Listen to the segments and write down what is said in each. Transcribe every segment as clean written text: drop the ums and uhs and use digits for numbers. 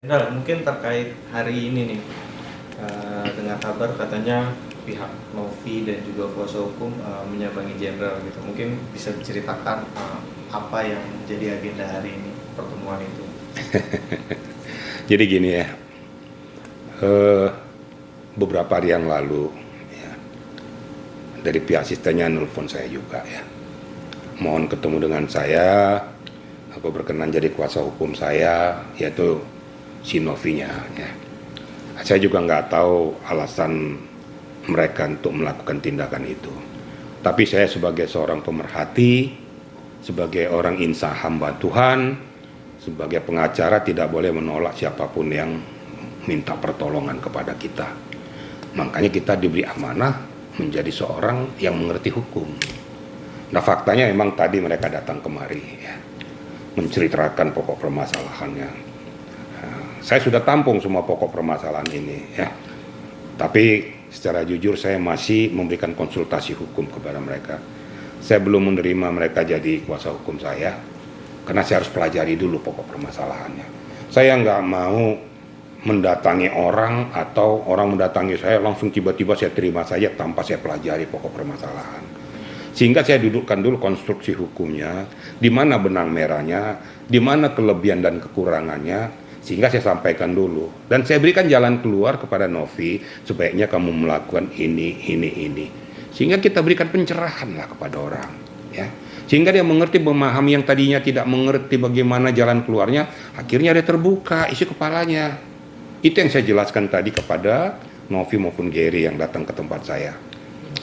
Enggak, mungkin terkait hari ini nih, dengar kabar katanya pihak Novi dan juga kuasa hukum menyambangi Jenderal gitu. Mungkin bisa diceritakan apa yang jadi agenda hari ini, pertemuan itu. Jadi gini ya, eh, beberapa hari yang lalu ya, dari pihak asistennya nelfon saya juga ya, mohon ketemu dengan saya, aku berkenan jadi kuasa hukum saya, yaitu si Novinya ya. Saya juga nggak tahu alasan mereka untuk melakukan tindakan itu. Tapi saya sebagai seorang pemerhati, sebagai orang insan hamba Tuhan, sebagai pengacara tidak boleh menolak siapapun yang minta pertolongan kepada kita. Makanya kita diberi amanah menjadi seorang yang mengerti hukum. Nah faktanya memang tadi mereka datang kemari ya, menceritakan pokok permasalahannya. Saya sudah tampung semua pokok permasalahan ini ya. Tapi secara jujur saya masih memberikan konsultasi hukum kepada mereka. Saya belum menerima mereka jadi kuasa hukum saya, karena saya harus pelajari dulu pokok permasalahannya. Saya nggak mau mendatangi orang atau orang mendatangi saya langsung tiba-tiba saya terima saja tanpa saya pelajari pokok permasalahan. Sehingga saya dudukkan dulu konstruksi hukumnya, di mana benang merahnya, di mana kelebihan dan kekurangannya, sehingga saya sampaikan dulu. Dan saya berikan jalan keluar kepada Novi, sebaiknya kamu melakukan ini. Sehingga kita berikan pencerahan lah kepada orang. Ya. Sehingga dia mengerti, memahami yang tadinya tidak mengerti bagaimana jalan keluarnya, akhirnya dia terbuka isi kepalanya. Itu yang saya jelaskan tadi kepada Novi maupun Gary yang datang ke tempat saya.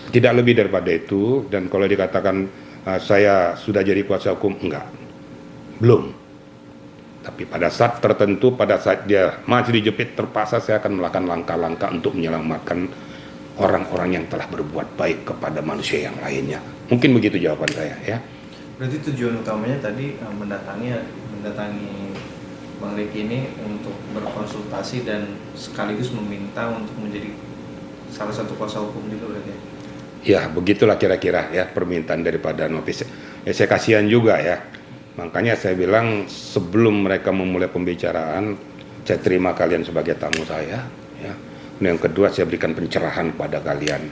Tidak lebih daripada itu, dan kalau dikatakan saya sudah jadi kuasa hukum, enggak. Belum. Tapi pada saat tertentu, pada saat dia masih dijepit, terpaksa saya akan melakukan langkah-langkah untuk menyelamatkan orang-orang yang telah berbuat baik kepada manusia yang lainnya. Mungkin begitu jawaban saya ya. Berarti tujuan utamanya tadi mendatangi Bang Riki ini untuk berkonsultasi dan sekaligus meminta untuk menjadi salah satu kuasa hukum juga berarti ya? Ya begitulah kira-kira ya permintaan daripada Novi. Ya, saya kasihan juga ya. Makanya saya bilang sebelum mereka memulai pembicaraan, saya terima kalian sebagai tamu saya. Ya. Dan yang kedua saya berikan pencerahan pada kalian.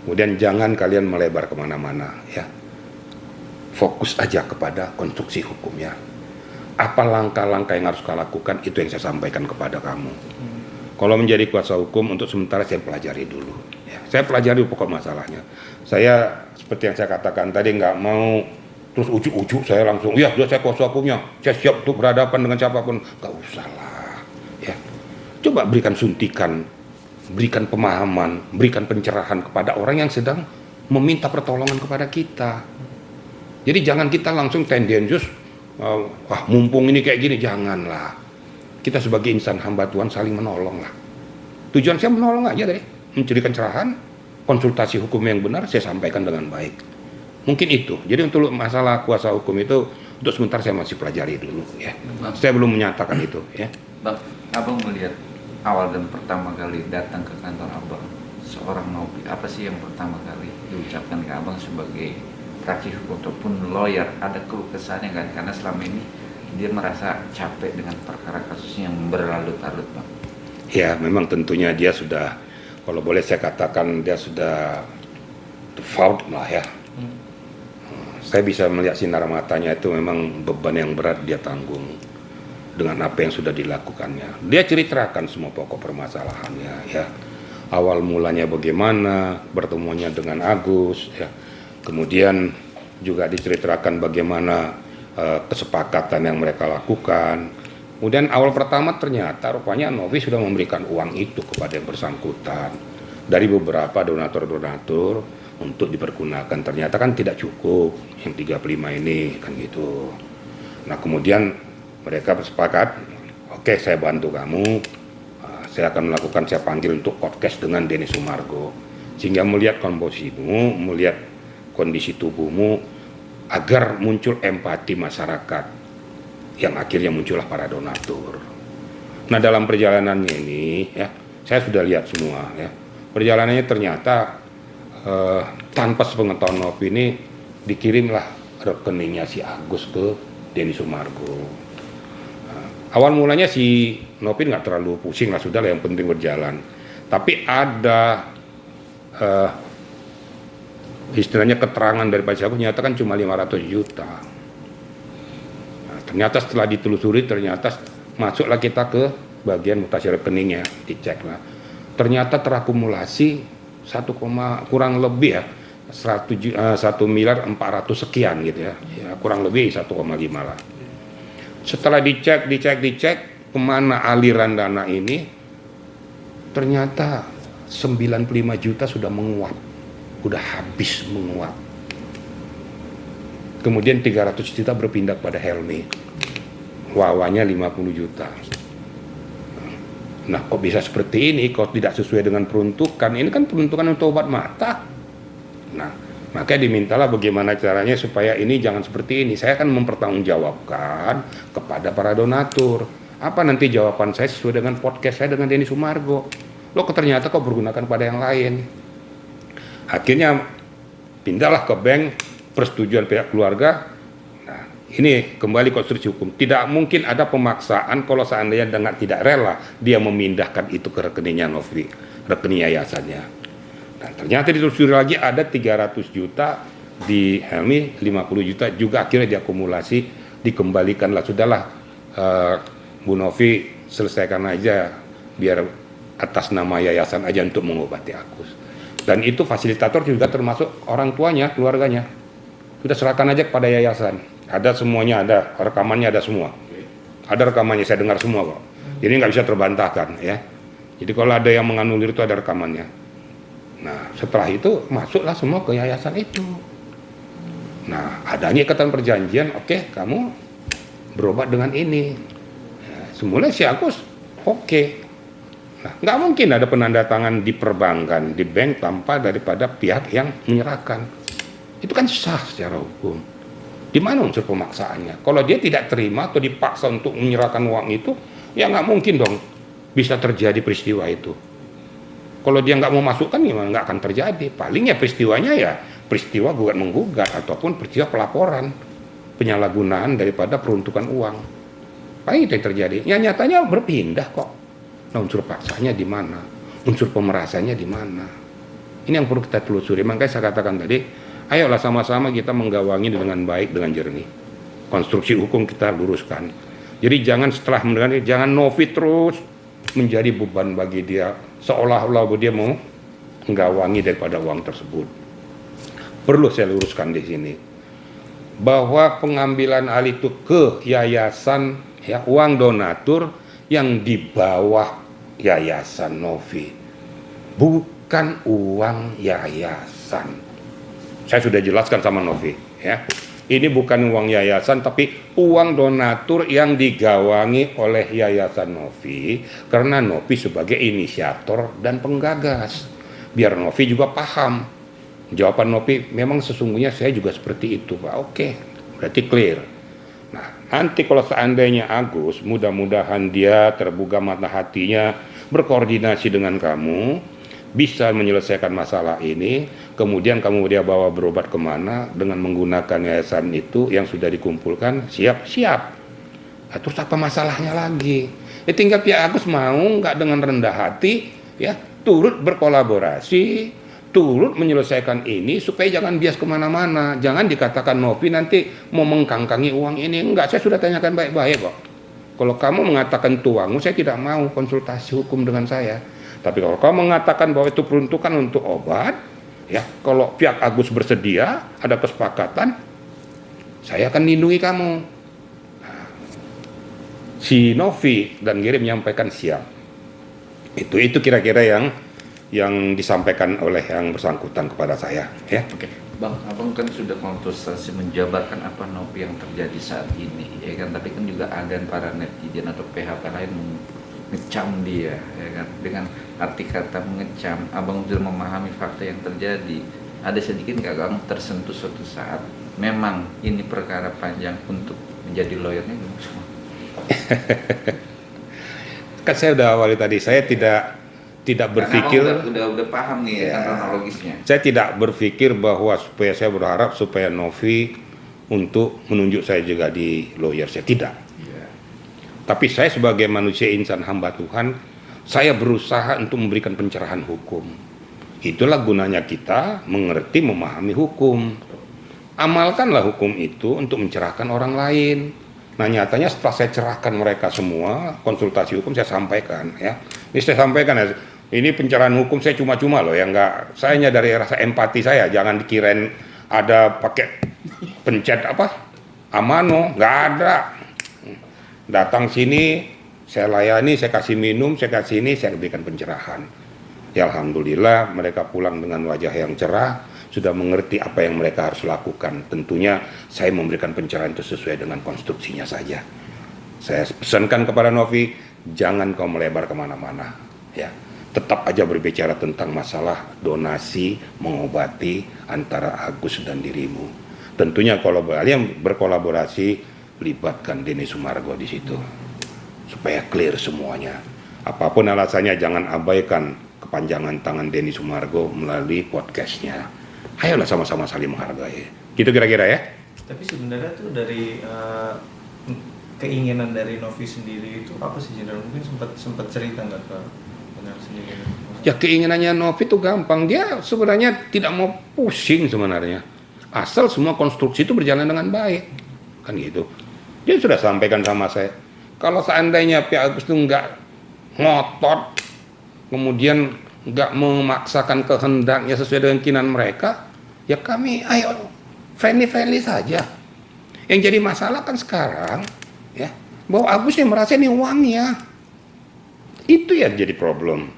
Kemudian jangan kalian melebar kemana-mana. Ya. Fokus aja kepada konstruksi hukumnya. Apa langkah-langkah yang harus kalian lakukan, itu yang saya sampaikan kepada kamu. Kalau menjadi kuasa hukum, untuk sementara saya pelajari dulu. Ya. Saya pelajari pokok masalahnya. Saya seperti yang saya katakan tadi, nggak mau terus ujuk-ujuk saya langsung, ya sudah saya kuasa hukumnya, saya siap untuk berhadapan dengan siapapun. Gak usah lah ya. Coba berikan suntikan, berikan pemahaman, berikan pencerahan kepada orang yang sedang meminta pertolongan kepada kita. Jadi jangan kita langsung tendensius, mumpung ini kayak gini, janganlah. Kita sebagai insan hamba Tuhan saling menolong lah. Tujuan saya menolong aja deh, mencarikan cerahan, konsultasi hukum yang benar saya sampaikan dengan baik. Mungkin itu. Jadi untuk masalah kuasa hukum itu untuk sementara saya masih pelajari dulu ya. Bang, saya belum menyatakan itu ya. Bang, Abang melihat awal dan pertama kali datang ke kantor Abang seorang Novi, apa sih yang pertama kali diucapkan ke Abang sebagai praktisi hukum ataupun lawyer? Ada keluh kesahnya kan? Karena selama ini dia merasa capek dengan perkara kasusnya yang berlarut-larut, Bang. Ya memang tentunya dia sudah, kalau boleh saya katakan dia sudah default lah ya. Saya bisa melihat sinar matanya itu memang beban yang berat dia tanggung dengan apa yang sudah dilakukannya. Dia ceritakan semua pokok permasalahannya ya. Awal mulanya bagaimana bertemunya dengan Agus ya. Kemudian juga diceritakan bagaimana kesepakatan yang mereka lakukan. Kemudian awal pertama ternyata rupanya Novi sudah memberikan uang itu kepada yang bersangkutan dari beberapa donatur-donatur untuk dipergunakan. Ternyata kan tidak cukup yang 35 ini kan gitu. Nah kemudian mereka bersepakat, oke, saya bantu kamu, saya akan melakukan, saya panggil untuk podcast dengan Denny Sumargo, sehingga melihat komposisimu, melihat kondisi tubuhmu, agar muncul empati masyarakat, yang akhirnya muncullah para donatur. Nah dalam perjalanannya ini ya, saya sudah lihat semua ya, perjalanannya ternyata tanpa sepengetahuan Novi ini dikirimlah rekeningnya si Agus ke Denny Sumargo. Awal mulanya si Novi nggak terlalu pusing lah, sudah lah yang penting berjalan. Tapi ada istilahnya keterangan dari Pak Agus menyatakan cuma 500 juta. Nah, ternyata setelah ditelusuri ternyata masuklah kita ke bagian mutasi rekeningnya, dicek lah. Ternyata terakumulasi kurang lebih ya 1 miliar 400 sekian gitu ya. Ya kurang lebih 1,5 lah. Setelah dicek kemana aliran dana ini, ternyata 95 juta sudah menguap, udah habis menguap. Kemudian 300 juta berpindah pada Helmi, wawanya 50 juta. Nah kok bisa seperti ini, kok tidak sesuai dengan peruntukan, ini kan peruntukan untuk obat mata. Nah makanya dimintalah bagaimana caranya supaya ini jangan seperti ini. Saya akan mempertanggungjawabkan kepada para donatur. Apa nanti jawaban saya sesuai dengan podcast saya dengan Denny Sumargo. Loh ternyata kok bergunakan pada yang lain. Akhirnya pindahlah ke bank, persetujuan pihak keluarga. Nah ini kembali konstruksi hukum. Tidak mungkin ada pemaksaan kalau seandainya dengan tidak rela dia memindahkan itu ke rekeningnya Novi, rekening yayasannya. Nah, ternyata ditelusuri lagi ada 300 juta di Helmi, 50 juta juga akhirnya diakumulasi, dikembalikanlah. Sudahlah Bu Novi selesaikan aja biar atas nama yayasan aja untuk mengobati Agus. Dan itu fasilitator juga termasuk orang tuanya, keluarganya. Sudah serahkan aja kepada yayasan. Ada semuanya, ada rekamannya, ada semua. Ada rekamannya, saya dengar semua kok. Jadi nggak bisa terbantahkan ya. Jadi kalau ada yang menganulir itu ada rekamannya. Nah setelah itu masuklah semua ke yayasan itu. Nah adanya ikatan perjanjian, oke, kamu berobat dengan ini. Ya, semula si Agus oke. Nah nggak mungkin ada penanda tangan di perbankan, di bank tanpa daripada pihak yang menyerahkan. Itu kan sah secara hukum. Di mana unsur pemaksaannya? Kalau dia tidak terima atau dipaksa untuk menyerahkan uang itu, ya nggak mungkin dong bisa terjadi peristiwa itu. Kalau dia nggak mau masukkan gimana? Nggak akan terjadi. Paling ya peristiwanya ya peristiwa gugat-menggugat ataupun peristiwa pelaporan penyalahgunaan daripada peruntukan uang. Paling itu yang terjadi. Ya nyatanya berpindah kok. Nah unsur paksanya di mana? Unsur pemerasannya di mana? Ini yang perlu kita telusuri. Makanya saya katakan tadi, ayolah sama-sama kita menggawangi dengan baik, dengan jernih. Konstruksi hukum kita luruskan. Jadi jangan setelah mendengar, jangan Novi terus menjadi beban bagi dia, seolah-olah dia mau menggawangi daripada uang tersebut. Perlu saya luruskan di sini bahwa pengambilan alih itu ke yayasan ya, uang donatur yang di bawah yayasan Novi, bukan uang yayasan. Saya sudah jelaskan sama Novi ya. Ini bukan uang yayasan tapi uang donatur yang digawangi oleh yayasan Novi karena Novi sebagai inisiator dan penggagas. Biar Novi juga paham. Jawaban Novi memang sesungguhnya saya juga seperti itu Pak. Oke, berarti clear. Nah nanti kalau seandainya Agus, mudah-mudahan dia terbuka mata hatinya, berkoordinasi dengan kamu, bisa menyelesaikan masalah ini, kemudian kamu dia bawa berobat kemana dengan menggunakan yayasan itu yang sudah dikumpulkan, siap. Nah, terus apa masalahnya lagi? Ya tinggal pihak Agus mau nggak dengan rendah hati, ya turut berkolaborasi, turut menyelesaikan ini supaya jangan bias kemana-mana, jangan dikatakan Novi nanti mau mengkangkangi uang ini. Enggak, saya sudah tanyakan baik-baik kok. Kalau kamu mengatakan tuangmu, saya tidak mau konsultasi hukum dengan saya. Tapi kalau kau mengatakan bahwa itu peruntukan untuk obat, ya kalau pihak Agus bersedia, ada kesepakatan, saya akan lindungi kamu. Nah, si Novi dan Giri menyampaikan siap. Itu kira-kira yang disampaikan oleh yang bersangkutan kepada saya. Ya. Oke, Bang, Abang kan sudah konsultasi menjabarkan apa Novi yang terjadi saat ini, ya kan? Tapi kan juga ada para netizen atau PHP lain mengecam dia, ya kan, dengan arti kata mengecam. Abang sudah memahami fakta yang terjadi. Ada sedikit nggak Bang tersentuh suatu saat memang ini perkara panjang untuk menjadi lawyernya semua? Kan saya udah awali tadi, saya tidak berpikir, udah paham nih ya, kronologisnya. Saya tidak berpikir bahwa saya berharap supaya Novi untuk menunjuk saya juga di lawyer, saya tidak. Tapi saya sebagai manusia insan hamba Tuhan, saya berusaha untuk memberikan pencerahan hukum. Itulah gunanya kita mengerti, memahami hukum. Amalkanlah hukum itu untuk mencerahkan orang lain. Nah, nyatanya setelah saya cerahkan mereka semua, konsultasi hukum saya sampaikan ya. Ini saya sampaikan ya, ini pencerahan hukum saya cuma-cuma loh, ya enggak, saya dari rasa empati saya, jangan dikirain ada pakai pencet amano, enggak ada. Datang sini, saya layani, saya kasih minum, saya kasih ini, saya berikan pencerahan. Ya alhamdulillah mereka pulang dengan wajah yang cerah, sudah mengerti apa yang mereka harus lakukan. Tentunya saya memberikan pencerahan itu sesuai dengan konstruksinya saja. Saya pesankan kepada Novi, jangan kau melebar kemana-mana, ya. Tetap aja berbicara tentang masalah donasi, mengobati antara Agus dan dirimu. Tentunya kalau kalian berkolaborasi, libatkan Denny Sumargo di situ, supaya clear semuanya. Apapun alasannya, jangan abaikan kepanjangan tangan Denny Sumargo melalui podcastnya. Ayolah sama-sama saling menghargai. Gitu kira-kira ya. Tapi sebenarnya tuh dari keinginan dari Novi sendiri itu apa sih, Jenderal? Mungkin sempat cerita nggak ke Benar sendiri? Ya keinginannya Novi itu gampang. Dia sebenarnya tidak mau pusing sebenarnya. Asal semua konstruksi itu berjalan dengan baik. Kan gitu. Dia sudah sampaikan sama saya. Kalau seandainya pihak Agus itu nggak ngotot, kemudian nggak memaksakan kehendaknya sesuai dengan keinginan mereka, ya kami ayo friendly saja. Yang jadi masalah kan sekarang ya, bahwa Agus yang merasa ini uangnya, itu ya jadi problem.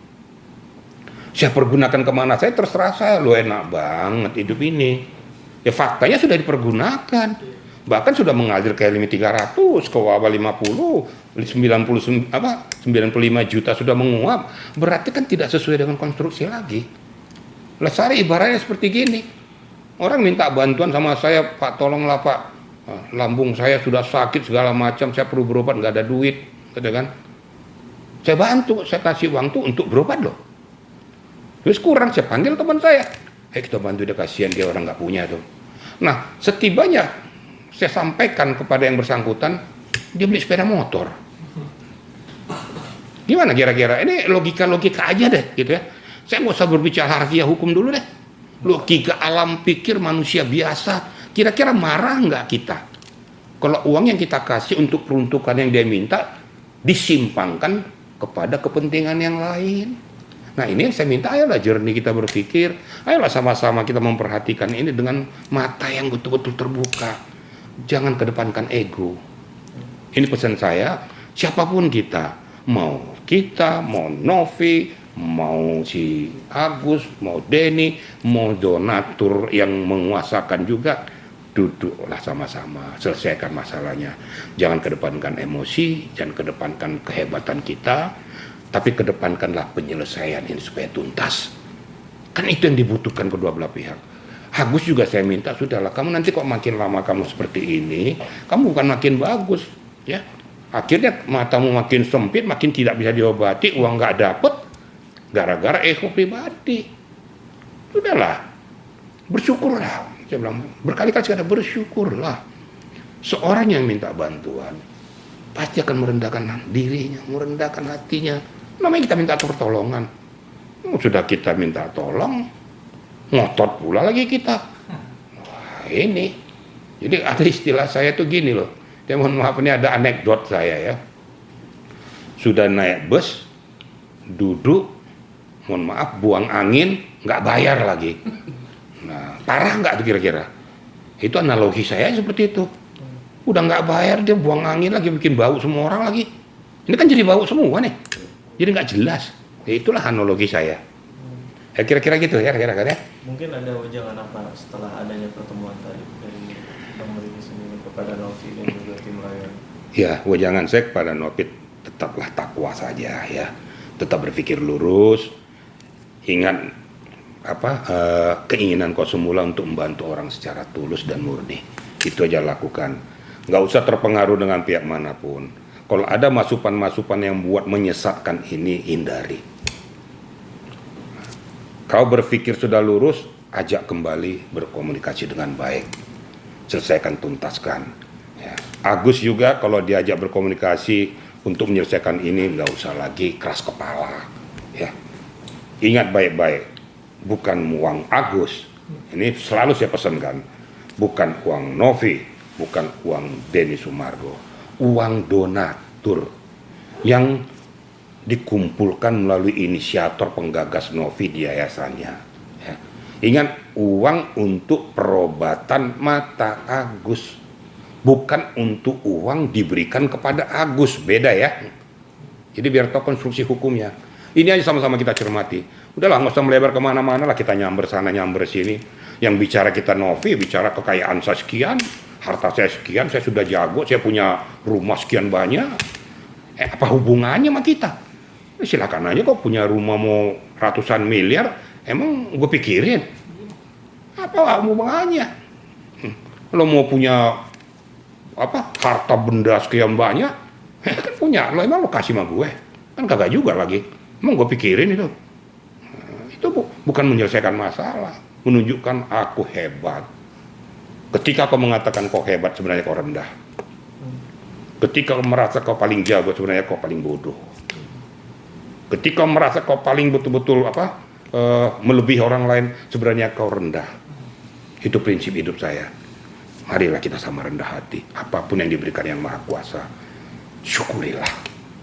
Saya pergunakan kemana saya, terserah saya, lo enak banget hidup ini. Ya faktanya sudah dipergunakan, bahkan sudah mengalir ke limit 300, ke wabah 50, 95 juta sudah menguap. Berarti kan tidak sesuai dengan konstruksi lagi. Lesari ibaratnya seperti gini, orang minta bantuan sama saya, Pak tolonglah Pak, lambung saya sudah sakit segala macam, saya perlu berobat, nggak ada duit, gitu kan. Saya bantu, saya kasih uang tuh untuk berobat loh. Terus kurang, saya panggil teman saya, kita bantu dia, kasihan dia orang nggak punya tuh. Nah setibanya saya sampaikan kepada yang bersangkutan, dia beli sepeda motor. Gimana kira-kira? Ini logika aja deh, gitu ya. Saya nggak usah berbicara harfiah hukum dulu deh. Logika alam pikir manusia biasa. Kira-kira marah nggak kita kalau uang yang kita kasih untuk peruntukan yang dia minta disimpangkan kepada kepentingan yang lain? Nah ini yang saya minta, ayolah jernih kita berpikir, ayolah sama-sama kita memperhatikan ini dengan mata yang betul-betul terbuka. Jangan kedepankan ego. Ini pesan saya, siapapun mau Novi, mau si Agus, mau Denny, mau donatur yang menguasakan juga, duduklah sama-sama, selesaikan masalahnya. Jangan kedepankan emosi, jangan kedepankan kehebatan kita, tapi kedepankanlah penyelesaian ini supaya tuntas. Kan itu yang dibutuhkan kedua belah pihak. Agus juga saya minta, sudahlah kamu nanti kok makin lama kamu seperti ini, kamu bukan makin bagus, ya. Akhirnya matamu makin sempit, makin tidak bisa diobati, uang nggak dapet, gara-gara ego pribadi. Sudahlah, bersyukurlah. Saya bilang berkali-kali sekali, bersyukurlah. Seorang yang minta bantuan pasti akan merendahkan dirinya, merendahkan hatinya. Namanya kita minta pertolongan. Sudah kita minta tolong, ngotot pula lagi kita. Wah, ini. Jadi ada istilah saya tuh gini loh. Ya mohon maaf, ini ada anekdot saya ya. Sudah naik bus, duduk, mohon maaf, buang angin, nggak bayar lagi. Nah, parah nggak tuh kira-kira? Itu analogi saya seperti itu. Udah nggak bayar, dia buang angin lagi, bikin bau semua orang lagi. Ini kan jadi bau semua nih. Jadi nggak jelas. Ya, itulah analogi saya. Ya kira-kira gitu ya, kira-kira. Mungkin ada wejangan apa setelah adanya pertemuan tadi dari Bang Riki sendiri kepada Novi dan juga tim layan? Ya, wejangan saya kepada Novi, tetaplah takwa saja ya. Tetap berpikir lurus. Ingat keinginan kau semula untuk membantu orang secara tulus dan murni. Itu aja lakukan. Nggak usah terpengaruh dengan pihak manapun. Kalau ada masukan-masukan yang buat menyesatkan ini, hindari. Kau berpikir sudah lurus, ajak kembali berkomunikasi dengan baik. Selesaikan, tuntaskan. Ya. Agus juga kalau diajak berkomunikasi untuk menyelesaikan ini nggak usah lagi keras kepala, ya. Ingat baik-baik, bukan uang Agus, ini selalu saya pesankan, bukan uang Novi, bukan uang Denny Sumargo, uang donatur yang dikumpulkan melalui inisiator penggagas Novi di yayasannya. Ya. Ingat, uang untuk perobatan mata Agus, bukan untuk uang diberikan kepada Agus, beda ya. Jadi biar tahu konstruksi hukumnya. Ini aja sama-sama kita cermati. Udahlah, nggak usah melebar kemana-mana lah, kita nyamber sana nyamber sini. Yang bicara kita Novi, bicara kekayaan saya sekian, harta saya sekian, saya sudah jago, saya punya rumah sekian banyak. Apa hubungannya sama kita? Silakan aja kok punya rumah mau ratusan miliar, emang gue pikirin. Apa hubungannya? Lo mau punya apa harta benda sekian banyak, kan punya lo, emang lo kasih sama gue? Kan kagak juga lagi. Emang gue pikirin itu. Itu bukan menyelesaikan masalah, menunjukkan aku hebat. Ketika kau mengatakan kau hebat, sebenarnya kau rendah. Ketika kau merasa kau paling jago, sebenarnya kau paling bodoh. Ketika kau merasa kau paling betul-betul melebihi orang lain, sebenarnya kau rendah. Itu prinsip hidup saya. Marilah kita sama rendah hati. Apapun yang diberikan Yang Maha Kuasa, syukurilah.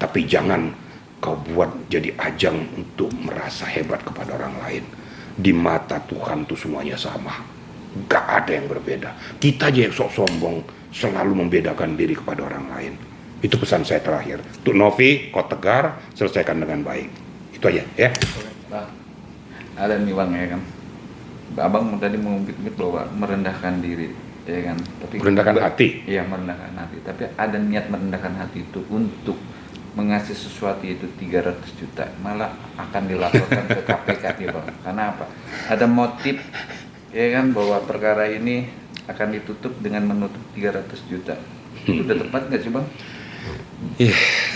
Tapi jangan kau buat jadi ajang untuk merasa hebat kepada orang lain. Di mata Tuhan itu semuanya sama. Gak ada yang berbeda. Kita aja yang sok sombong, selalu membedakan diri kepada orang lain. Itu pesan saya terakhir. Untuk Novi, kau tegar, selesaikan dengan baik. Itu aja ya. Bang, ada nih Bang ya kan. Abang tadi mengungkit bahwa merendahkan diri, ya kan. Tapi Merendahkan hati. Iya, merendahkan hati. Tapi ada niat merendahkan hati itu untuk mengasih sesuatu itu 300 juta, malah akan dilaporkan ke KPK nih Bang. Karena apa? Ada motif, ya kan, bahwa perkara ini akan ditutup dengan menutup 300 juta. Itu udah tepat nggak sih Bang?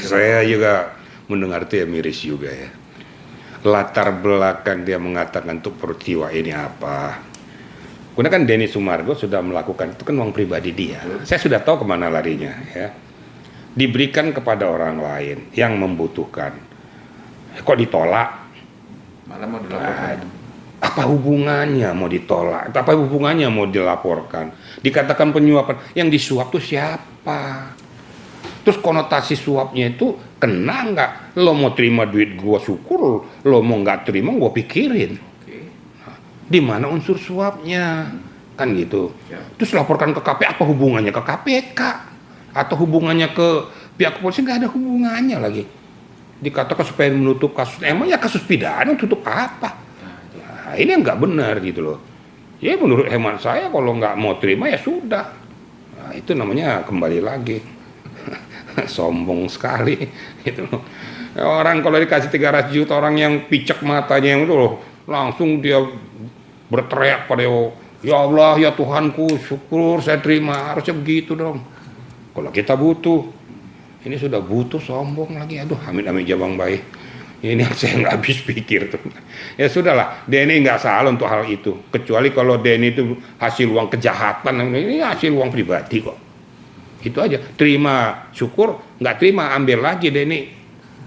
Saya juga mendengar itu ya miris juga ya. Latar belakang dia mengatakan untuk peristiwa ini apa? Karena kan Denny Sumargo sudah melakukan itu kan uang pribadi dia. Saya sudah tahu kemana larinya ya. Diberikan kepada orang lain yang membutuhkan. Kok ditolak? Malah mau dilaporkan. Apa hubungannya mau ditolak? Apa hubungannya mau dilaporkan? Dikatakan penyuapan. Yang disuap itu siapa? Terus konotasi suapnya itu kena nggak? Lo mau terima duit gua syukur, lo mau nggak terima gua pikirin. Nah, di mana unsur suapnya? Kan gitu. Terus laporkan ke KPK, apa hubungannya ke KPK? Atau hubungannya ke pihak kepolisian? Nggak ada hubungannya lagi. Dikatakan supaya menutup kasus. Emang ya kasus pidana tutup apa? Nah, ini yang nggak benar gitu loh. Ya menurut hemat saya kalau nggak mau terima ya sudah. Nah, itu namanya kembali lagi. Sombong sekali gitu loh. Orang kalau dikasih 300 juta, orang yang picek matanya yang itu loh, langsung dia berteriak pada ya Allah ya Tuhanku, syukur saya terima. Harusnya begitu dong. Kalau kita butuh, ini sudah butuh sombong lagi. Aduh, amit-amit jabang baik. Ini saya nggak habis pikir tuh. Ya sudahlah, Denny nggak salah untuk hal itu. Kecuali kalau Denny itu hasil uang kejahatan, ini hasil uang pribadi kok. Itu aja. Terima, syukur. Nggak terima, ambil lagi Denny.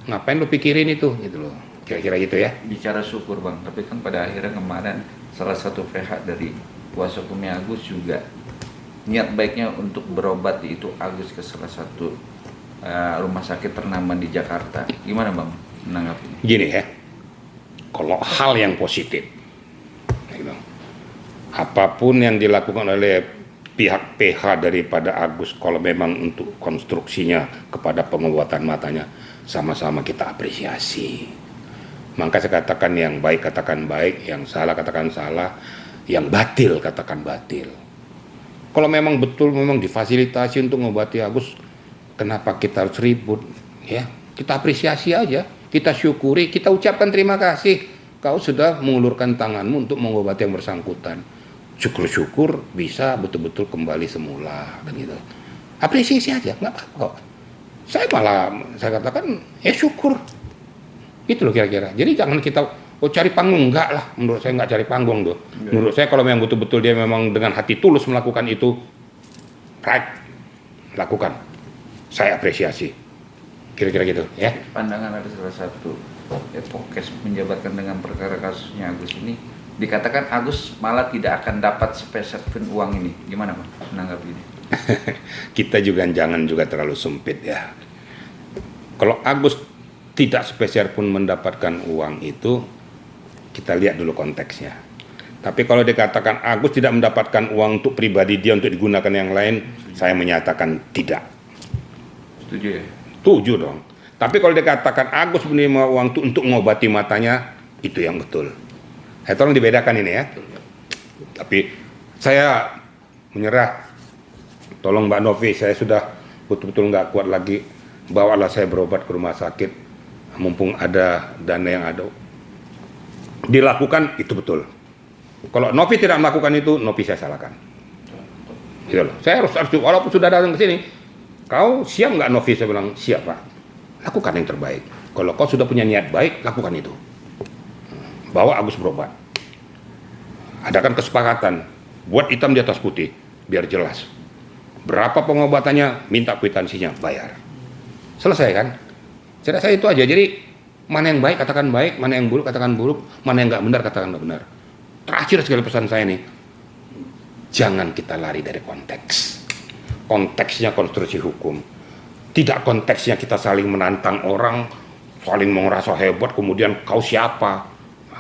Ngapain lu pikirin itu? Gitu loh. Kira-kira gitu ya. Bicara syukur Bang, tapi kan pada akhirnya kemarin salah satu pihak dari kuasa hukumnya Agus juga niat baiknya untuk berobat itu Agus ke salah satu rumah sakit ternama di Jakarta. Gimana Bang menanggapinya? Gini ya, kalau hal yang positif, gitu, apapun yang dilakukan oleh pihak PH daripada Agus, kalau memang untuk konstruksinya kepada pengobatan matanya, sama-sama kita apresiasi. Maka saya katakan yang baik katakan baik, yang salah katakan salah, yang batil katakan batil. Kalau memang betul memang difasilitasi untuk mengobati Agus, kenapa kita harus ribut? Ya, kita apresiasi aja, kita syukuri, kita ucapkan terima kasih. Kau sudah mengulurkan tanganmu untuk mengobati yang bersangkutan. Syukur-syukur bisa betul-betul kembali semula, kan gitu. Apresiasi aja, nggak apa-apa kok. Saya katakan, ya syukur. Gitu loh kira-kira. Jadi jangan kita cari panggung, enggak lah. Menurut saya nggak cari panggung tuh. Menurut saya kalau memang betul-betul dia memang dengan hati tulus melakukan itu, right, lakukan. Saya apresiasi. Kira-kira gitu ya. Pandangan ada salah satu Pokes menjabarkan dengan perkara kasusnya Agus ini, dikatakan Agus malah tidak akan dapat sepeser pun uang ini. Gimana Pak menanggapi ini? Kita juga jangan juga terlalu sempit ya. Kalau Agus tidak sepeser pun mendapatkan uang itu, kita lihat dulu konteksnya. Tapi kalau dikatakan Agus tidak mendapatkan uang untuk pribadi dia untuk digunakan yang lain, saya menyatakan tidak. Setuju ya? Setuju dong. Tapi kalau dikatakan Agus menerima uang itu untuk mengobati matanya, itu yang betul. Tolong dibedakan ini ya. Tapi saya menyerah. Tolong Mbak Novi, saya sudah betul-betul nggak kuat lagi. Bawalah saya berobat ke rumah sakit. Mumpung ada dana yang ada. Dilakukan, itu betul. Kalau Novi tidak melakukan itu, Novi saya salahkan. Gitu loh. Saya harus walaupun sudah datang ke sini, kau siap nggak Novi? Saya bilang, siap Pak. Lakukan yang terbaik. Kalau kau sudah punya niat baik, lakukan itu. Bawa Agus berobat. Adakan kesepakatan. Buat hitam di atas putih, biar jelas. Berapa pengobatannya, minta kwitansinya, bayar. Selesai kan? Saya rasa itu aja. Jadi, mana yang baik, katakan baik. Mana yang buruk, katakan buruk. Mana yang nggak benar, katakan nggak benar. Terakhir sekali pesan saya nih. Jangan kita lari dari konteks. Konteksnya konstruksi hukum. Tidak konteksnya kita saling menantang orang, saling merasa hebat, kemudian kau siapa?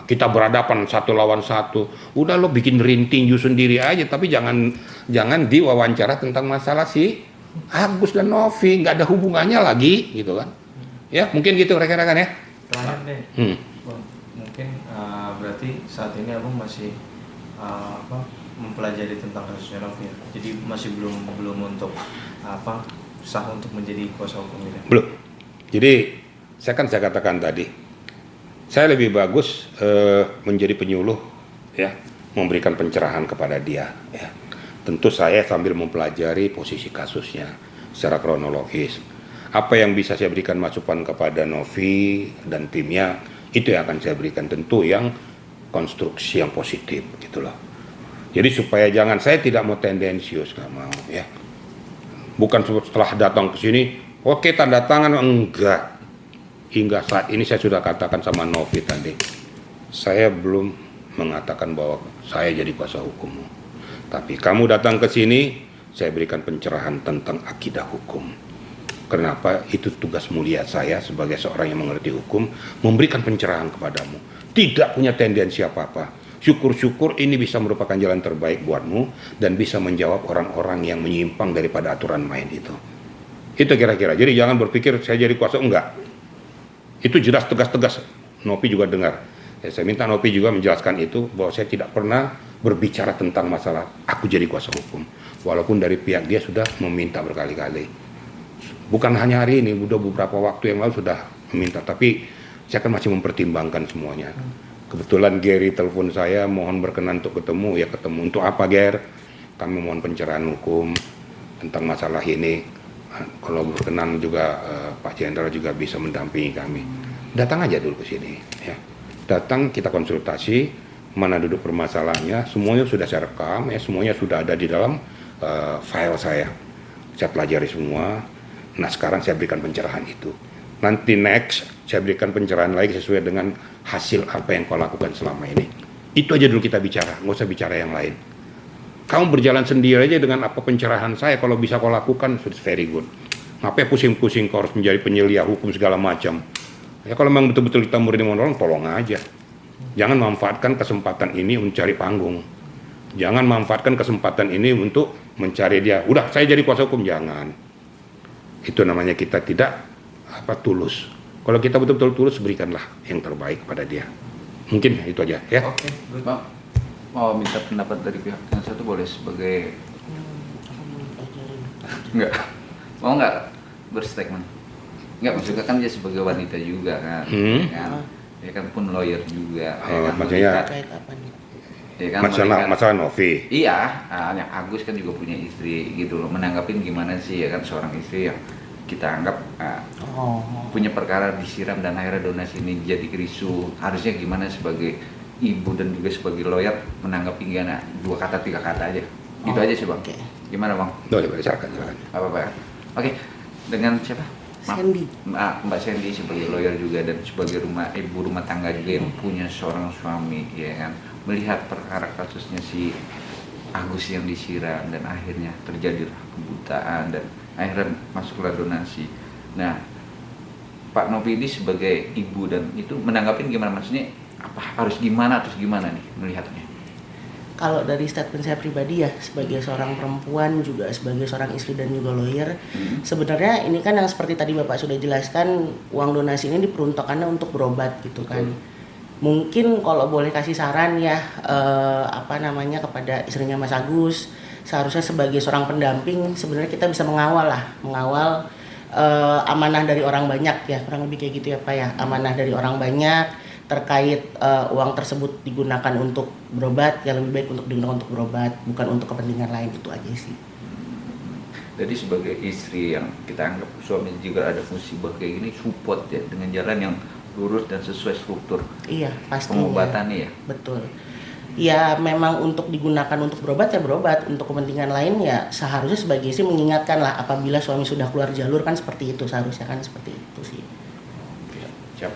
Kita berhadapan satu lawan satu. Udah lo bikin rinting you sendiri aja, tapi jangan diwawancara tentang masalah si Agus dan Novi, nggak ada hubungannya lagi, gitu kan? Ya mungkin gitu kira-kira kan ya. Terakhir deh, Bang, mungkin berarti saat ini abang masih mempelajari tentang kasusnya Novi ya? Jadi masih belum untuk sah untuk menjadi kuasa hukum ini? Belum. Jadi saya katakan tadi, saya lebih bagus menjadi penyuluh ya, memberikan pencerahan kepada dia ya. Tentu saya sambil mempelajari posisi kasusnya secara kronologis. Apa yang bisa saya berikan masukan kepada Novi dan timnya, itu yang akan saya berikan, tentu yang konstruksi yang positif gitu loh. Jadi supaya saya tidak mau tendensius, nggak mau ya. Bukan setelah datang ke sini, oke tanda tangan, enggak. Hingga saat ini saya sudah katakan sama Novi tadi, saya belum mengatakan bahwa saya jadi kuasa hukummu. Tapi kamu datang ke sini, saya berikan pencerahan tentang akidah hukum. Kenapa? Itu tugas mulia saya sebagai seorang yang mengerti hukum, memberikan pencerahan kepadamu. Tidak punya tendensi apa-apa. Syukur-syukur ini bisa merupakan jalan terbaik buatmu dan bisa menjawab orang-orang yang menyimpang daripada aturan main itu. Itu kira-kira. Jadi jangan berpikir saya jadi kuasa, enggak. Itu jelas tegas-tegas. Novi juga dengar. Saya minta Novi juga menjelaskan itu, bahwa saya tidak pernah berbicara tentang masalah aku jadi kuasa hukum. Walaupun dari pihak dia sudah meminta berkali-kali. Bukan hanya hari ini, udah beberapa waktu yang lalu sudah meminta. Tapi saya kan masih mempertimbangkan semuanya. Kebetulan Gary telepon saya, mohon berkenan untuk ketemu. Ya ketemu. Untuk apa Ger? Kami mohon pencerahan hukum tentang masalah ini. Kalau berkenan juga Pak Jenderal juga bisa mendampingi kami. Datang aja dulu ke sini. Ya. Datang, kita konsultasi, mana duduk permasalahannya. Semuanya sudah saya rekam, ya, semuanya sudah ada di dalam file saya. Saya pelajari semua. Nah sekarang saya berikan pencerahan itu. Nanti next, saya berikan pencerahan lagi sesuai dengan hasil apa yang kau lakukan selama ini. Itu aja dulu kita bicara, nggak usah bicara yang lain. Kamu berjalan sendiri aja dengan apa pencerahan saya, kalau bisa kau lakukan, sudah very good. Ngapain pusing-pusing kau harus menjadi penyelia hukum segala macam. Ya kalau memang betul-betul kita murni menolong, tolong aja. Jangan manfaatkan kesempatan ini untuk cari panggung. Jangan manfaatkan kesempatan ini untuk mencari dia. Udah, saya jadi kuasa hukum, jangan. Itu namanya kita tidak tulus. Kalau kita betul-betul tulus, berikanlah yang terbaik kepada dia. Mungkin itu aja ya. Oke, good. Bang, mau minta pendapat dari pihak yang satu boleh sebagai enggak mau nggak berstatement? Enggak, maksudnya kan dia sebagai wanita juga kan, ya kan pun lawyer juga. Ya kan, maksudnya ya kan, masalah Novi. Iya, yang Agus kan juga punya istri gitu loh. Menanggapin gimana sih ya kan seorang istri yang kita anggap punya perkara disiram dan akhirnya donasi ini jadi kerisu. Harusnya gimana sebagai ibu dan juga sebagai lawyer menanggapi gimana? 2 kata 3 kata aja. Gitu aja sih Bang. Okay. Gimana Bang? Boleh silakan. Apa-apa ya? Oke. Dengan siapa? Sandy. Mbak Sandy sebagai lawyer juga dan sebagai ibu rumah tangga juga yang punya seorang suami, ya kan, melihat perkara kasusnya si Agus yang disiram dan akhirnya terjadilah kebutaan dan akhirnya masuklah donasi. Nah, Pak Nopidi sebagai ibu dan itu menanggapin gimana, maksudnya apa harus gimana terus gimana nih melihatnya? Kalau dari statement saya pribadi ya, sebagai seorang perempuan juga sebagai seorang istri dan juga lawyer, sebenarnya ini kan yang seperti tadi Bapak sudah jelaskan, uang donasi ini diperuntukkannya untuk berobat gitu kan. Mungkin kalau boleh kasih saran ya, kepada istrinya Mas Agus, seharusnya sebagai seorang pendamping sebenarnya kita bisa mengawal amanah dari orang banyak ya, kurang lebih kayak gitu ya Pak ya, amanah dari orang banyak terkait uang tersebut digunakan untuk berobat, ya lebih baik untuk digunakan untuk berobat, bukan untuk kepentingan lain, itu aja sih. Jadi sebagai istri yang kita anggap suami juga ada musibah kayak gini, support ya dengan jalan yang lurus dan sesuai struktur. Iya, pastinya. Pengobatannya ya. Betul. Ya memang untuk digunakan untuk berobat ya berobat, untuk kepentingan lain ya seharusnya sebagai istri mengingatkan lah apabila suami sudah keluar jalur kan seperti itu, seharusnya kan seperti itu sih. Siap.